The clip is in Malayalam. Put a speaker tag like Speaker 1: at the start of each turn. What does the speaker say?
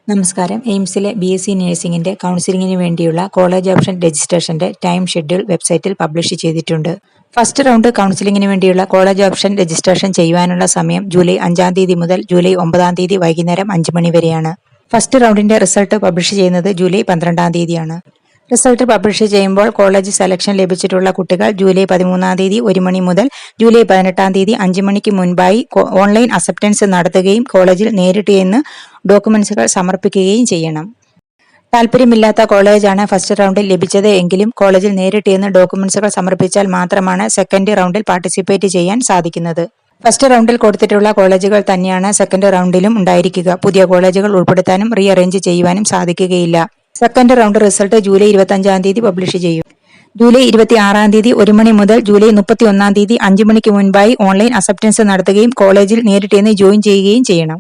Speaker 1: നമസ്കാരം. എയിംസിലെ ബി.എസ്.സി നഴ്സിംഗിന്റെ കൗൺസിലിംഗിന് വേണ്ടിയുള്ള കോളേജ് ഓപ്ഷൻ രജിസ്ട്രേഷന്റെ ടൈം ഷെഡ്യൂൾ വെബ്സൈറ്റിൽ പബ്ലിഷ് ചെയ്തിട്ടുണ്ട്. ഫസ്റ്റ് റൗണ്ട് കൗൺസിലിംഗിന് വേണ്ടിയുള്ള കോളേജ് ഓപ്ഷൻ രജിസ്ട്രേഷൻ ചെയ്യുവാനുള്ള സമയം ജൂലൈ 5-ാം തീയതി മുതൽ ജൂലൈ 9-ാം തീയതി വൈകുന്നേരം 5 മണി വരെയാണ്. ഫസ്റ്റ് റൗണ്ടിന്റെ റിസൾട്ട് പബ്ലിഷ് ചെയ്യുന്നത് ജൂലൈ 12-ാം തീയതിയാണ്. റിസൾട്ട് പബ്ലിഷ് ചെയ്യുമ്പോൾ കോളേജ് സെലക്ഷൻ ലഭിച്ചിട്ടുള്ള കുട്ടികൾ ജൂലൈ 13-ാം തീയതി 1 മണി മുതൽ ജൂലൈ 18-ാം തീയതി 5 മണിക്ക് മുൻപായി ഓൺലൈൻ അക്സെപ്റ്റൻസ് നടത്തുകയും കോളേജിൽ നേരിട്ട് ചെന്ന് ഡോക്യുമെന്റ്സുകൾ സമർപ്പിക്കുകയും ചെയ്യണം. താല്പര്യമില്ലാത്ത കോളേജാണ് ഫസ്റ്റ് റൗണ്ടിൽ ലഭിച്ചത് എങ്കിലും കോളേജിൽ നേരിട്ട് ചെന്ന് ഡോക്യുമെന്റ്സുകൾ സമർപ്പിച്ചാൽ മാത്രമാണ് സെക്കൻഡ് റൗണ്ടിൽ പാർട്ടിസിപ്പേറ്റ് ചെയ്യാൻ സാധിക്കുന്നത്. ഫസ്റ്റ് റൗണ്ടിൽ കൊടുത്തിട്ടുള്ള കോളേജുകൾ തന്നെയാണ് സെക്കൻഡ് റൗണ്ടിലും ഉണ്ടായിരിക്കുക. പുതിയ കോളേജുകൾ ഉൾപ്പെടുത്താനും റീ അറേഞ്ച് ചെയ്യുവാനും സാധിക്കുകയില്ല. സെക്കൻഡ് റൗണ്ട് റിസൾട്ട് ജൂലൈ 25-ാം തീയതി പബ്ലിഷ് ചെയ്യും. ജൂലൈ 26-ാം തീയതി 1 മണി മുതൽ ജൂലൈ 31-ാം തീയതി 5 മണിക്ക് മുൻപായി ഓൺലൈൻ അക്സെപ്റ്റൻസ് നടത്തുകയും കോളേജിൽ നേരിട്ട് ചെന്ന് ജോയിൻ ചെയ്യുകയും ചെയ്യണം.